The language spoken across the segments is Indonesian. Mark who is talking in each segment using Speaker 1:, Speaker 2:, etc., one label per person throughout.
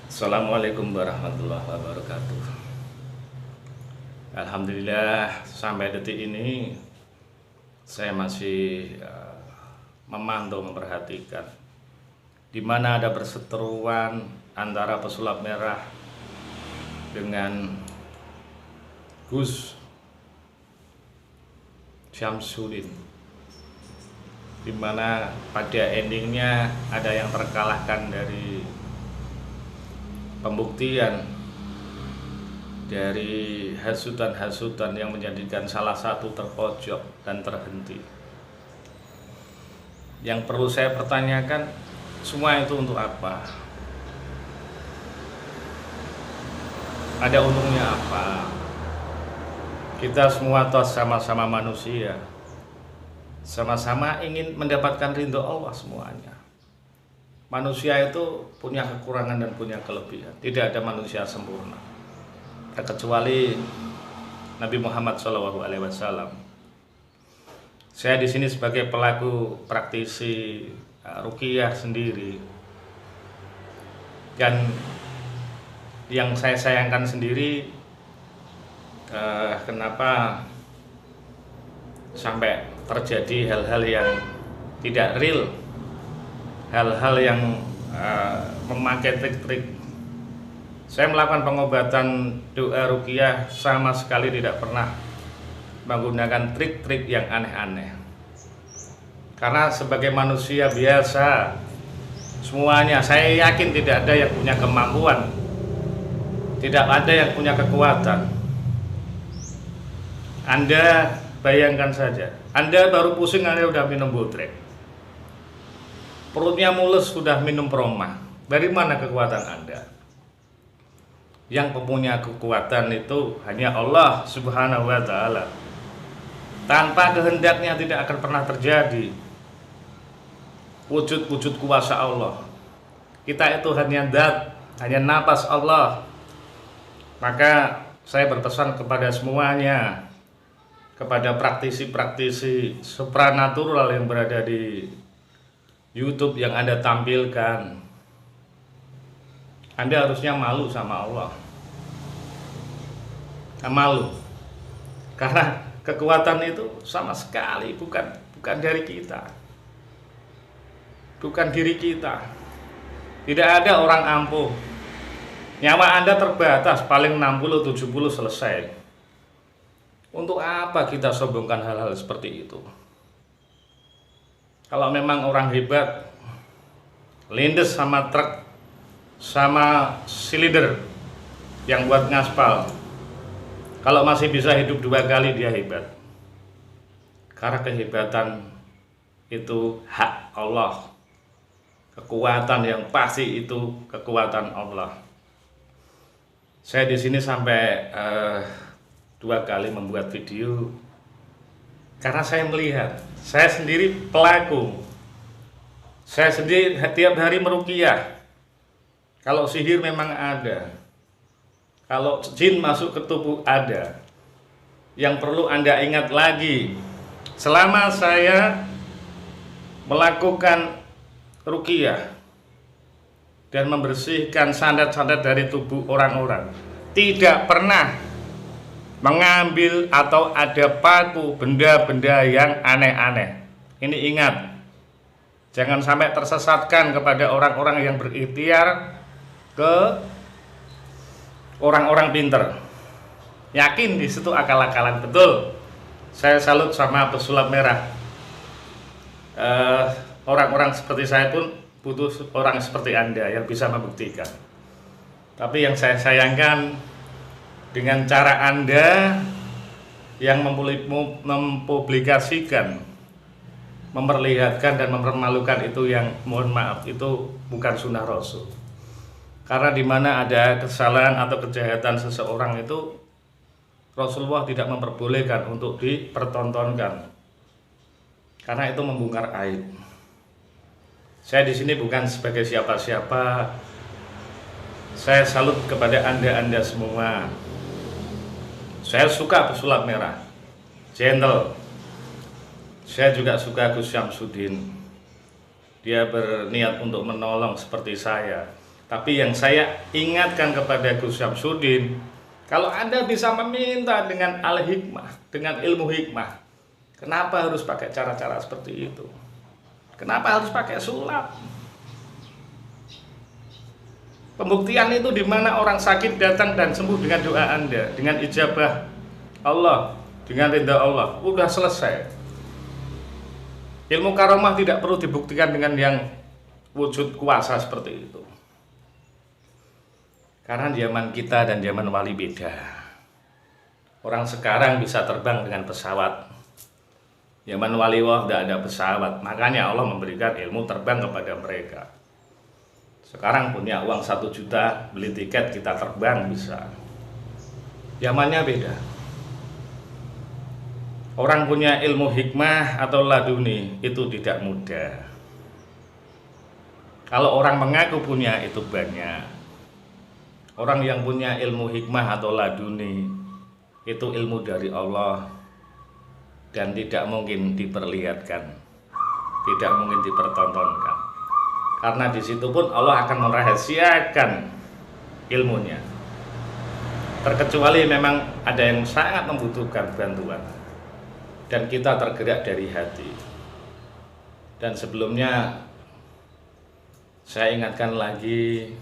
Speaker 1: Assalamualaikum warahmatullahi wabarakatuh. Alhamdulillah sampai detik ini saya masih memantau, memperhatikan di mana ada perseteruan antara pesulap merah dengan Gus Syamsuddin, di mana pada endingnya ada yang terkalahkan dari pembuktian dari hasutan-hasutan yang menjadikan salah satu terpojok dan terhenti. Yang perlu saya pertanyakan, semua itu untuk apa? Ada untungnya apa? Kita semua toh sama-sama manusia, sama-sama ingin mendapatkan ridho Allah semuanya. Manusia itu punya kekurangan dan punya kelebihan. Tidak ada manusia sempurna, kecuali Nabi Muhammad SAW. Saya di sini sebagai pelaku praktisi ruqyah sendiri, dan yang saya sayangkan sendiri, kenapa sampai terjadi hal-hal yang tidak real, hal-hal yang memakai trik-trik. Saya melakukan pengobatan doa ruqyah sama sekali tidak pernah menggunakan trik-trik yang aneh-aneh. Karena sebagai manusia biasa, semuanya saya yakin tidak ada yang punya kemampuan, tidak ada yang punya kekuatan. Anda bayangkan saja, Anda baru pusing, Anda sudah minum botrek. Perutnya mulus, sudah minum proma. Dari mana kekuatan Anda? Yang mempunyai kekuatan itu hanya Allah Subhanahu wa Ta'ala. Tanpa kehendaknya tidak akan pernah terjadi wujud-wujud kuasa Allah. Kita itu hanya zat, hanya napas Allah. Maka saya berpesan kepada semuanya, kepada praktisi-praktisi supranatural yang berada di YouTube yang Anda tampilkan, Anda harusnya malu sama Allah. Malu, karena kekuatan itu sama sekali bukan dari kita, bukan diri kita. Tidak ada orang ampuh. Nyawa Anda terbatas, paling 60-70 selesai. Untuk apa kita sombongkan hal-hal seperti itu? Kalau memang orang hebat, lindes sama truk, sama silinder yang buat ngaspal, kalau masih bisa hidup 2 kali, dia hebat. Karena kehebatan itu hak Allah. Kekuatan yang pasti itu kekuatan Allah. Saya di sini sampai 2 kali membuat video karena saya melihat, saya sendiri pelaku, saya sendiri tiap hari meruqyah. Kalau sihir memang ada, kalau jin masuk ke tubuh ada. Yang perlu Anda ingat lagi, selama saya melakukan ruqyah dan membersihkan sandat-sandat dari tubuh orang-orang, tidak pernah mengambil atau ada paku benda-benda yang aneh-aneh. Ini ingat, jangan sampai tersesatkan kepada orang-orang yang berikhtiar ke orang-orang pinter. Yakin di situ akal-akalan, betul. Saya salut sama pesulap merah. Orang-orang seperti saya pun butuh orang seperti Anda yang bisa membuktikan. Tapi yang saya sayangkan, dengan cara Anda yang mempublikasikan, memperlihatkan dan mempermalukan itu, yang mohon maaf, itu bukan sunnah Rasul. Karena di mana ada kesalahan atau kejahatan seseorang itu, Rasulullah tidak memperbolehkan untuk dipertontonkan, karena itu membongkar aib. Saya di sini bukan sebagai siapa-siapa. Saya salut kepada Anda semua. Saya suka pesulap merah, gentle. Saya juga suka Gus Syamsuddin. Dia berniat untuk menolong seperti saya. Tapi yang saya ingatkan kepada Gus Syamsuddin, kalau Anda bisa meminta dengan al-hikmah, dengan ilmu hikmah, kenapa harus pakai cara-cara seperti itu? Kenapa harus pakai sulap? Pembuktian itu di mana orang sakit datang dan sembuh dengan doa Anda, dengan ijabah Allah, dengan ridha Allah, udah selesai. Ilmu karomah tidak perlu dibuktikan dengan yang wujud kuasa seperti itu. Karena zaman kita dan zaman wali beda. Orang sekarang bisa terbang dengan pesawat. Zaman wali tidak ada pesawat. Makanya Allah memberikan ilmu terbang kepada mereka. Sekarang punya uang 1 juta, beli tiket kita terbang bisa. Zamannya beda. Orang punya ilmu hikmah atau laduni itu tidak mudah. Kalau orang mengaku punya itu banyak. Orang yang punya ilmu hikmah atau laduni itu ilmu dari Allah dan tidak mungkin diperlihatkan, tidak mungkin dipertontonkan. Karena di situ pun Allah akan merahasiakan ilmunya. Terkecuali memang ada yang sangat membutuhkan bantuan dan kita tergerak dari hati. Dan sebelumnya saya ingatkan lagi,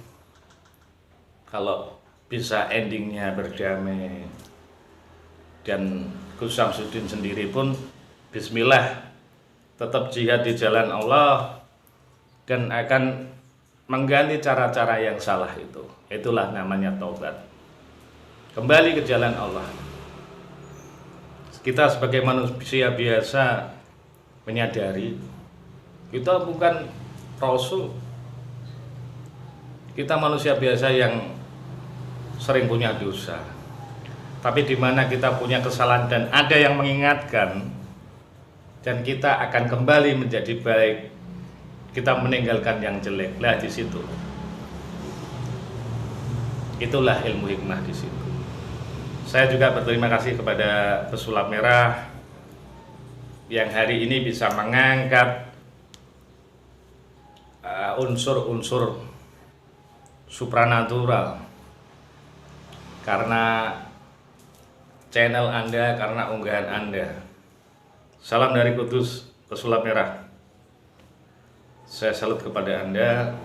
Speaker 1: kalau bisa endingnya berdamai. Dan Gus Syamsuddin sendiri pun bismillah tetap jihad di jalan Allah dan akan mengganti cara-cara yang salah itu. Itulah namanya taubat. Kembali ke jalan Allah. Kita sebagai manusia biasa menyadari kita bukan rasul. Kita manusia biasa yang sering punya dosa, tapi di mana kita punya kesalahan dan ada yang mengingatkan, dan kita akan kembali menjadi baik. Kita meninggalkan yang jelek. Lah di situ, itulah ilmu hikmah di situ. Saya juga berterima kasih kepada Pesulap Merah yang hari ini bisa mengangkat unsur-unsur supranatural karena channel Anda, karena unggahan Anda. Salam dari Kudus, Pesulap Merah. Saya salut kepada Anda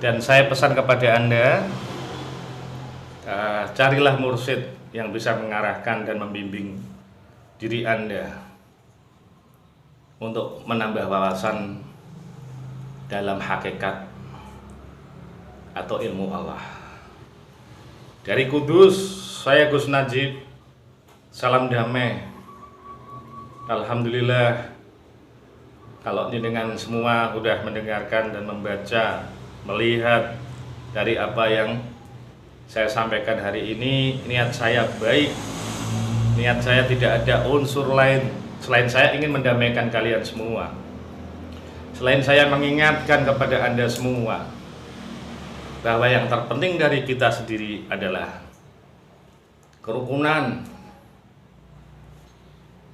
Speaker 1: dan saya pesan kepada Anda, carilah mursyid yang bisa mengarahkan dan membimbing diri Anda untuk menambah wawasan dalam hakikat atau ilmu Allah. Dari Kudus, saya Gus Najib. Salam damai. Alhamdulillah, kalau dengan semua sudah mendengarkan dan membaca, melihat dari apa yang saya sampaikan hari ini, niat saya baik. Niat saya tidak ada unsur lain selain saya ingin mendamaikan kalian semua. Selain saya mengingatkan kepada Anda semua bahwa yang terpenting dari kita sendiri adalah kerukunan,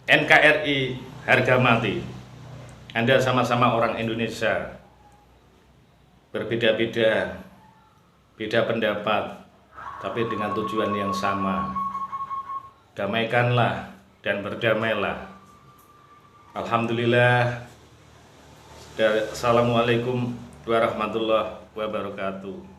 Speaker 1: NKRI, harga mati. Anda sama-sama orang Indonesia, berbeda-beda, beda pendapat, tapi dengan tujuan yang sama. Damaikanlah dan berdamailah. Alhamdulillah. Assalamualaikum warahmatullahi wabarakatuh.